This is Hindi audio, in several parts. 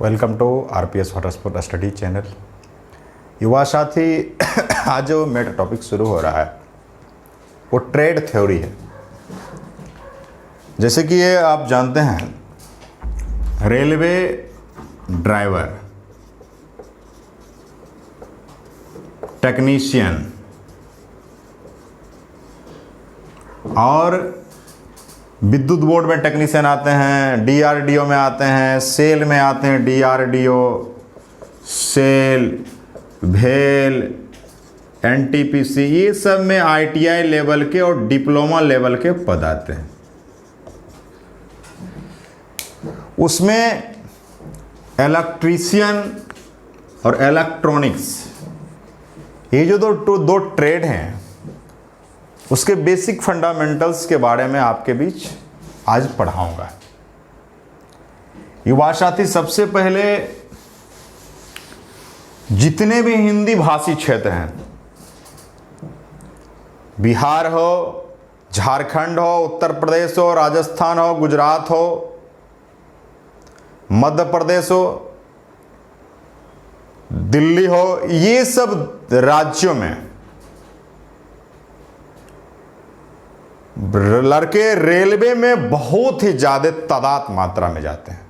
Welcome to RPS water sport study channel. युवा साथी, आज जो मेरा टॉपिक शुरू हो रहा है वो ट्रेड थ्योरी है। जैसे कि ये आप जानते हैं, रेलवे ड्राइवर, टेक्नीशियन और विद्युत बोर्ड में टेक्नीशियन आते हैं, डीआरडीओ में आते हैं, सेल में आते हैं, डीआरडीओ, सेल, भेल, एनटीपीसी, ये सब में आईटीआई लेवल के और डिप्लोमा लेवल के पद आते हैं। उसमें इलेक्ट्रीशियन और इलेक्ट्रॉनिक्स, ये जो दो ट्रेड हैं, उसके बेसिक फंडामेंटल्स के बारे में आपके बीच आज पढ़ाऊंगा। युवा साथी, सबसे पहले जितने भी हिंदी भाषी क्षेत्र हैं, बिहार हो, झारखंड हो, उत्तर प्रदेश हो, राजस्थान हो, गुजरात हो, मध्य प्रदेश हो, दिल्ली हो, ये सब राज्यों में लड़के रेलवे में बहुत ही ज्यादा तादाद मात्रा में जाते हैं।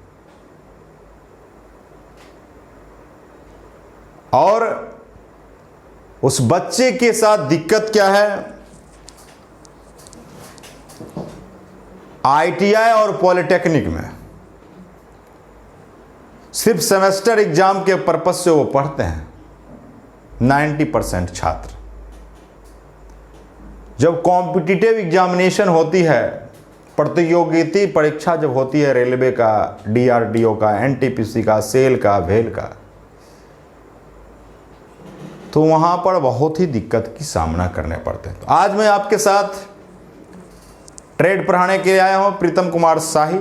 और उस बच्चे के साथ दिक्कत क्या है, आईटीआई और पॉलिटेक्निक में सिर्फ सेमेस्टर एग्जाम के पर्पस से वो पढ़ते हैं। 90% छात्र जब कॉम्पिटिटिव एग्जामिनेशन होती है, प्रतियोगिता परीक्षा जब होती है रेलवे का, डीआरडीओ का, एनटीपीसी का, सेल का, भेल का, तो वहां पर बहुत ही दिक्कत की सामना करने पड़ते हैं। तो आज मैं आपके साथ ट्रेड पढ़ाने के लिए आया हूं, प्रीतम कुमार शाही।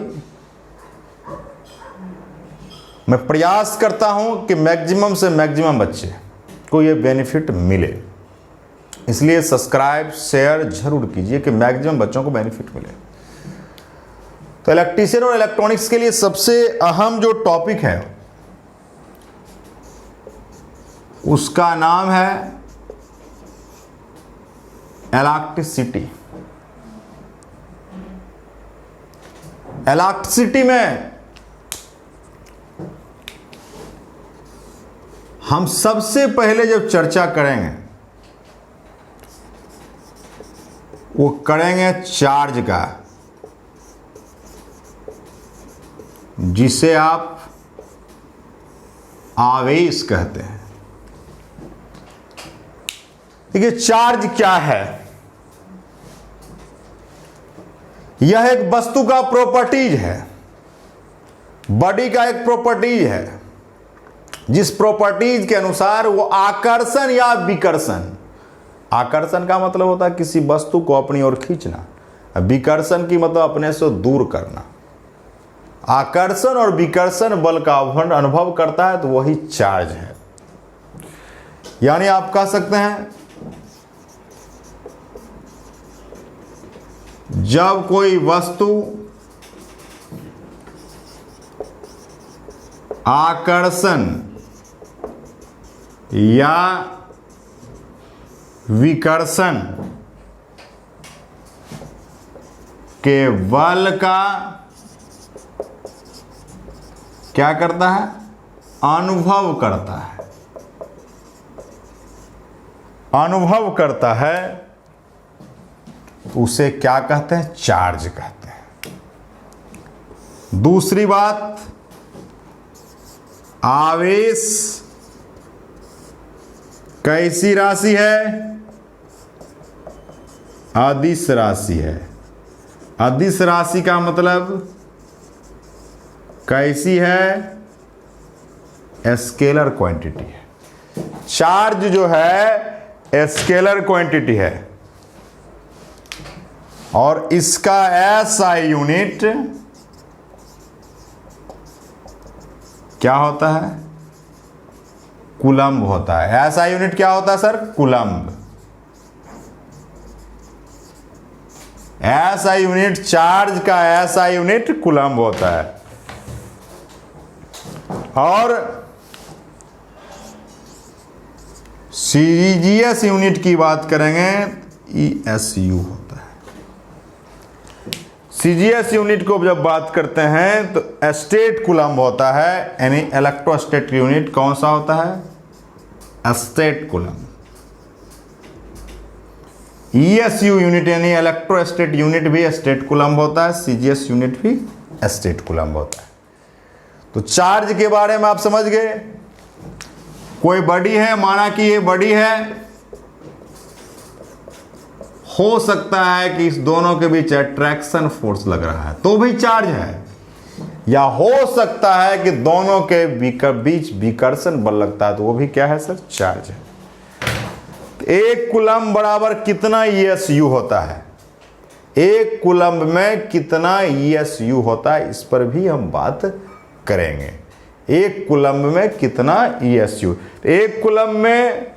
मैं प्रयास करता हूं कि मैक्सिमम से मैक्सिमम बच्चे को ये बेनिफिट मिले, इसलिए सब्सक्राइब शेयर जरूर कीजिए कि मैक्सिमम बच्चों को बेनिफिट मिले। तो इलेक्ट्रीशियन और इलेक्ट्रॉनिक्स के लिए सबसे अहम जो टॉपिक है उसका नाम है इलेक्ट्रिसिटी। इलेक्ट्रिसिटी में हम सबसे पहले जब चर्चा करेंगे वो करेंगे चार्ज का, जिसे आप आवेश कहते हैं। देखिए, चार्ज क्या है? यह एक वस्तु का प्रॉपर्टीज है, बॉडी का एक प्रॉपर्टीज है, जिस प्रॉपर्टीज के अनुसार वो आकर्षण या विकर्षण, आकर्षण का मतलब होता है किसी वस्तु को अपनी ओर खींचना, विकर्षण की मतलब अपने से दूर करना। आकर्षण और विकर्षण बल का अनुभव करता है तो वही चार्ज है। यानी आप कह सकते हैं, जब कोई वस्तु आकर्षण या विकर्षण के बल का क्या करता है? अनुभव करता है। अनुभव करता है तो उसे क्या कहते हैं? चार्ज कहते हैं। दूसरी बात, आवेश कैसी राशि है? अदिश राशि है। अदिश राशि का मतलब कैसी है? स्केलर क्वांटिटी है। चार्ज जो है स्केलर क्वांटिटी है और इसका एसआई यूनिट क्या होता है? कूलम्ब होता है। एसआई यूनिट क्या होता है sir? Coulomb. SI unit, charge का एसआई यूनिट कूलम्ब होता है। और सीजीएस यूनिट की बात करेंगे, ESU होता है। सीजीएस यूनिट को जब बात करते हैं तो स्टेट कूलम्ब होता है, यानी इलेक्ट्रोस्टैटिक यूनिट कौन सा होता है? State coulomb. ESU यूनिट यानी इलेक्ट्रोस्टैटिक यूनिट भी स्टेट कूलम्ब होता है, सीजीएस यूनिट भी स्टेट कूलम्ब होता है। तो चार्ज के बारे में आप समझ गए। कोई बॉडी है, माना कि ये बॉडी है, हो सकता है कि इस दोनों के बीच अट्रैक्शन फोर्स लग रहा है तो भी चार्ज है, या हो सकता है कि दोनों के बीच विकर्षण बल लगता है तो वो भी क्या है सर? चार्ज है। तो एक कूलम्ब बराबर कितना ESU होता है? एक कूलम्ब में कितना ESU होता है, इस पर भी हम बात करेंगे। एक कूलम्ब में कितना ESU? एक कूलम्ब में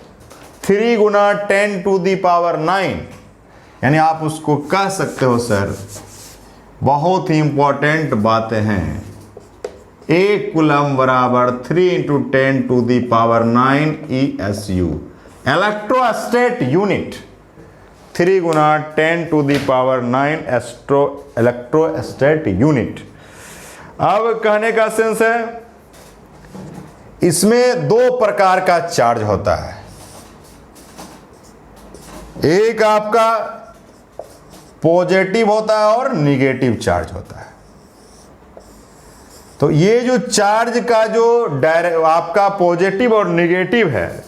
3 गुना 10⁹, यानी आप उसको कह सकते हो सर, बहुत ही इंपॉर्टेंट बातें हैं। एक कूलम्ब बराबर 3 × 10⁹ ESU, इलेक्ट्रोस्टैट यूनिट 3 गुना 10⁹ इलेक्ट्रोस्टैट यूनिट। अब कहने का सेंस है, इसमें 2 प्रकार का चार्ज होता है। एक आपका पॉजिटिव होता है और निगेटिव चार्ज होता है। तो ये जो चार्ज का जो आपका पॉजिटिव और निगेटिव है,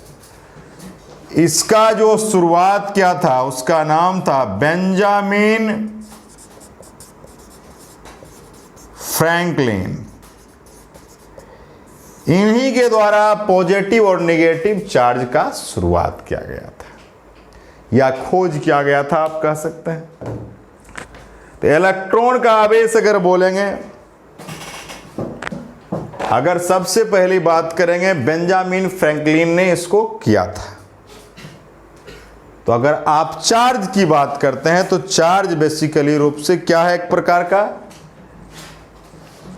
इसका जो शुरुआत क्या था, उसका नाम था बेंजामिन फ्रैंकलिन। इन्हीं के द्वारा पॉजिटिव और नेगेटिव चार्ज का शुरुआत किया गया था, या खोज किया गया था, आप कह सकते हैं। तो इलेक्ट्रॉन का आवेश अगर बोलेंगे, अगर सबसे पहली बात करेंगे, बेंजामिन फ्रैंकलिन ने इसको किया था। तो अगर आप चार्ज की बात करते हैं तो चार्ज बेसिकली रूप से क्या है? एक प्रकार का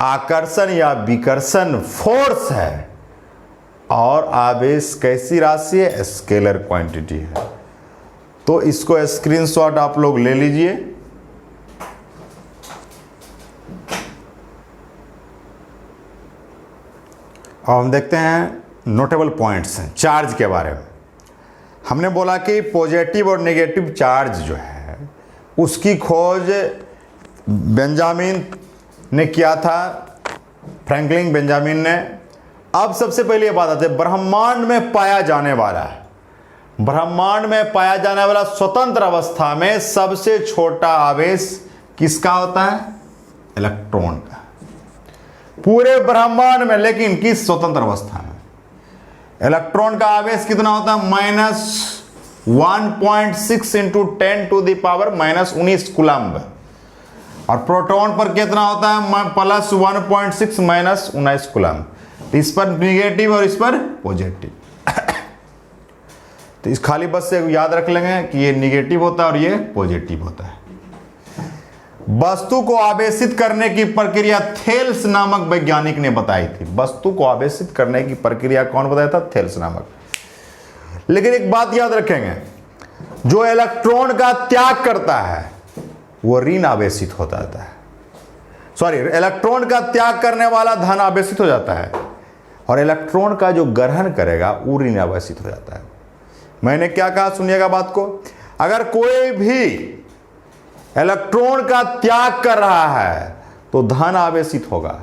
आकर्षण या विकर्षण फोर्स है, और आवेश कैसी राशि है? स्केलर क्वांटिटी है। तो इसको स्क्रीनशॉट आप लोग ले लीजिए। अब हम देखते हैं नोटेबल पॉइंट्स हैं चार्ज के बारे में। हमने बोला कि पॉजिटिव और नेगेटिव चार्ज जो है उसकी खोज बेंजामिन ने किया था, फ्रैंकलिन बेंजामिन ने। अब सबसे पहले ये बात आती है, ब्रह्मांड में पाया जाने वाला है, ब्रह्मांड में पाया जाने वाला स्वतंत्र अवस्था में सबसे छोटा आवेश किसका होता है? इलेक्ट्रॉन का। पूरे ब्रह्मांड में, लेकिन किस स्वतंत्र अवस्था में? इलेक्ट्रॉन का आवेश कितना होता है? -1.6 × 10⁻⁻19 कूलम्ब। और प्रोटॉन पर कितना होता है? +1.6 -19 कूलम्ब। इस पर निगेटिव और इस पर पॉजिटिव। तो इस खाली बस से याद रख लेंगे कि ये निगेटिव होता है और ये पॉजिटिव होता है। वस्तु को आवेशित करने की प्रक्रिया थेल्स नामक वैज्ञानिक ने बताई थी। वस्तु को आवेशित करने की प्रक्रिया कौन बताया था? थेल्स नामक। लेकिन एक बात याद रखेंगे, जो इलेक्ट्रॉन का त्याग करता है वो ऋण आवेशित हो जाता है। सॉरी, इलेक्ट्रॉन का त्याग करने वाला धन आवेशित हो जाता है, और इलेक्ट्रॉन का जो ग्रहण करेगा वो ऋण आवेशित हो जाता है। मैंने क्या कहा, सुनिएगा बात को। अगर कोई भी इलेक्ट्रॉन का त्याग कर रहा है तो धन आवेशित होगा,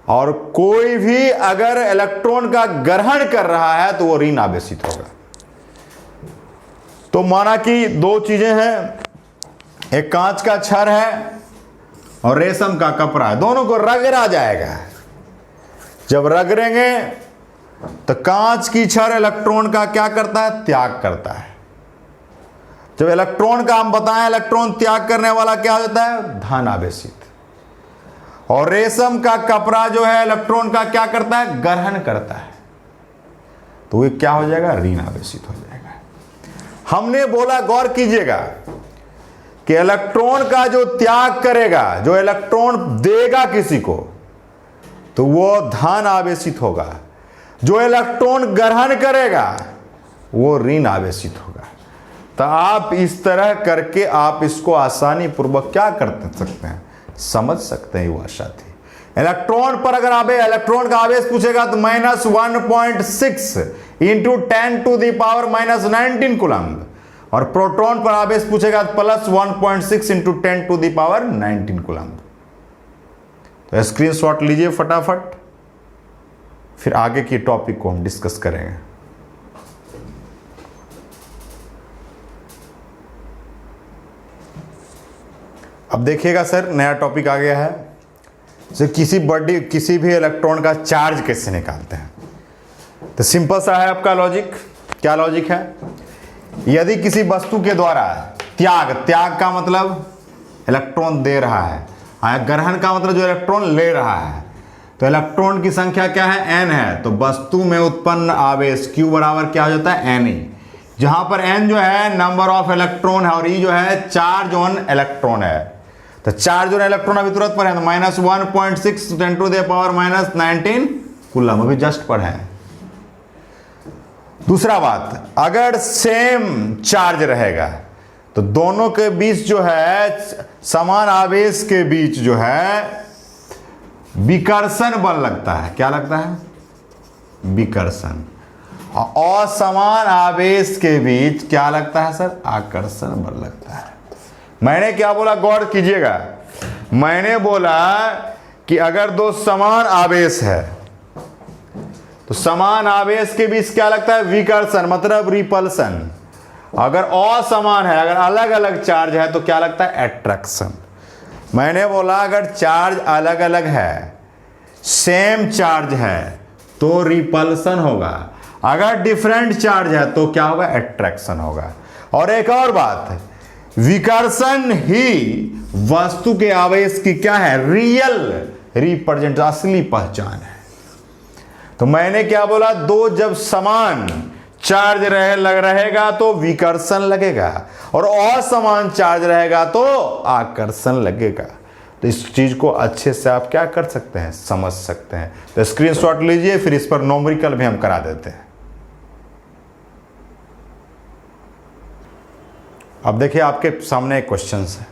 और कोई भी अगर इलेक्ट्रॉन का ग्रहण कर रहा है तो वो ऋण आवेशित होगा। तो माना कि 2 चीजें हैं, एक कांच का छड़ है और रेशम का कपड़ा है, दोनों को रगड़ा जाएगा। जब रगड़ेंगे तो कांच की छड़ इलेक्ट्रॉन का क्या करता है? त्याग करता है। जब इलेक्ट्रॉन का हम बताएं, इलेक्ट्रॉन त्याग करने वाला क्या हो जाता है? धन आवेशित। और रेशम का कपड़ा जो है इलेक्ट्रॉन का क्या करता है? ग्रहण करता है। तो ये क्या हो जाएगा? ऋण आवेशित हो जाएगा। हमने बोला, गौर कीजिएगा कि इलेक्ट्रॉन का जो त्याग करेगा, जो इलेक्ट्रॉन देगा किसी को, तो वो धन आवेशित होगा, जो इलेक्ट्रॉन ग्रहण करेगा वो ऋण आवेशित होगा। तो आप इस तरह करके आप इसको आसानी पूर्वक क्या कर सकते हैं, समझ सकते हैं युवा साथी। इलेक्ट्रॉन पर अगर आप इलेक्ट्रॉन का आवेश पूछेगा तो -1.6 इंटू 10⁻⁻19 कूलम्ब, और प्रोटॉन पर आवेश पूछेगा तो +1.6 इंटू 10⁻19 कूलम्ब। तो स्क्रीनशॉट लीजिए फटाफट, फिर आगे की टॉपिक को हम डिस्कस करेंगे। अब देखिएगा सर, नया टॉपिक आ गया है। जो किसी भी इलेक्ट्रॉन का चार्ज कैसे निकालते हैं, तो सिंपल सा है आपका लॉजिक। क्या लॉजिक है, यदि किसी वस्तु के द्वारा त्याग का मतलब इलेक्ट्रॉन दे रहा है, ग्रहण का मतलब जो इलेक्ट्रॉन ले रहा है, तो इलेक्ट्रॉन की संख्या क्या है, n है, तो वस्तु में उत्पन्न आवेश Q बराबर क्या हो जाता है, Na, जहां पर n जो है नंबर ऑफ इलेक्ट्रॉन है और E जो है चार्ज ऑन इलेक्ट्रॉन है। तो चार्ज ऑन इलेक्ट्रॉन अभी तुरंत पर है, तो -1.6 10⁻⁻19 कूलम अभी जस्ट पर है। दूसरा बात, अगर सेम चार्ज रहेगा तो दोनों के बीच जो है, समान आवेश के बीच जो है विकर्षण बल लगता है। क्या लगता है, विकर्षण। और असमान आवेश के बीच क्या लगता है सर, आकर्षण बल लगता है। मैंने क्या बोला, गौर कीजिएगा, मैंने बोला कि अगर दो समान आवेश है तो समान आवेश के बीच क्या लगता है, विकर्षण मतलब रिपल्सन। अगर असमान है, अगर अलग अलग चार्ज है तो क्या लगता है, अट्रैक्शन। मैंने बोला अगर चार्ज अलग अलग है, सेम चार्ज है तो रिपल्सन होगा, अगर डिफरेंट चार्ज है तो क्या होगा, अट्रैक्शन होगा। और एक और बात, विकर्षण ही वस्तु के आवेश की क्या है, रियल रिप्रेजेंट, असली पहचान है। तो मैंने क्या बोला, दो जब समान चार्ज रहेगा तो विकर्षण लगेगा, और असमान चार्ज रहेगा तो आकर्षण लगेगा। तो इस चीज को अच्छे से आप क्या कर सकते हैं, समझ सकते हैं। तो स्क्रीनशॉट लीजिए, फिर इस पर न्यूमेरिकल भी हम करा देते हैं। अब देखिए आपके सामने एक क्वेश्चन है,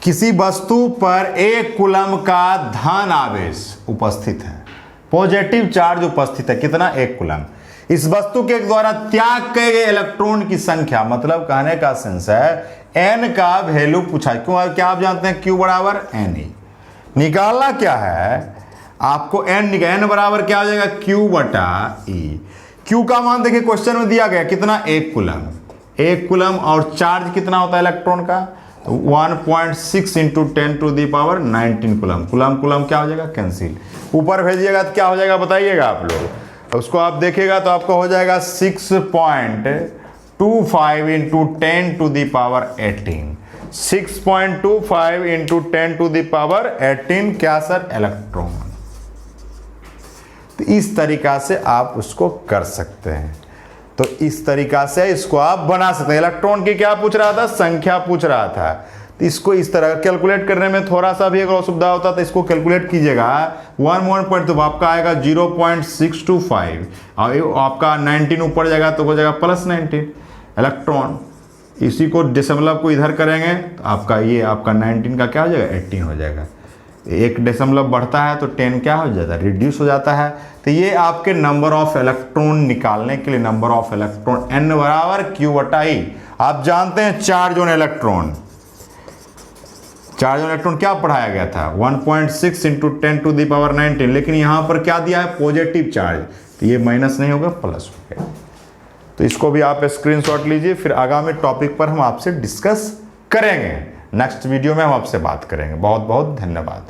किसी वस्तु पर 1 कूलम का धन आवेश उपस्थित है, पॉजिटिव चार्ज उपस्थित है, कितना, 1 कूलम। इस वस्तु के द्वारा त्याग किए गए इलेक्ट्रॉन की संख्या, मतलब कहने का सेंस है n का वैल्यू पूछा। क्यों, क्या आप जानते हैं, Q बराबर Na। निकालना क्या है आपको, n बराबर क्या हो जाएगा, Q बटा E। Q का मान देखिए क्वेश्चन में दिया गया कितना, 1 कूलम। 1 कूलम और चार्ज कितना होता है इलेक्ट्रॉन का, तो 1.6 इंटू 10⁻⁹ कूलम। कूलम कूलम क्या हो जाएगा, कैंसिल। ऊपर भेजिएगा तो क्या हो जाएगा बताइएगा आप लोग, उसको आप देखिएगा तो आपका हो जाएगा 6.25 इंटू 10⁻18। 6.25 इंटू 10⁻18 क्या सर, इलेक्ट्रॉन। तो इस तरीका से आप उसको कर सकते हैं। तो इस तरीका से इसको आप बना सकते हैं। इलेक्ट्रॉन की क्या पूछ रहा था, संख्या पूछ रहा था, तो इसको इस तरह कैलकुलेट करने में थोड़ा सा भी अगर असुविधा होता तो इसको कैलकुलेट कीजिएगा। 1 तो आपका आएगा 0.625 और आपका 19 ऊपर जाएगा तो हो जाएगा +19 इलेक्ट्रॉन। इसी को दशमलव को इधर करेंगे तो आपका ये आपका 19 का क्या हो जाएगा, 18 हो जाएगा। एक दशमलव बढ़ता है तो 10 क्या हो जाता है, रिड्यूस हो जाता है। तो ये आपके नंबर ऑफ इलेक्ट्रॉन निकालने के लिए नंबर ऑफ इलेक्ट्रॉन n बराबर Q बटा E। आप जानते हैं charge on electron, charge on electron क्या पढ़ाया गया था, 1.6 इंटू 10⁻⁹, लेकिन यहां पर क्या दिया है, पॉजिटिव चार्ज, तो ये माइनस नहीं होगा, प्लस हो गया। तो इसको भी आप स्क्रीनशॉट लीजिए, फिर आगामी टॉपिक पर हम आपसे डिस्कस करेंगे। नेक्स्ट वीडियो में हम आपसे बात करेंगे। बहुत बहुत धन्यवाद।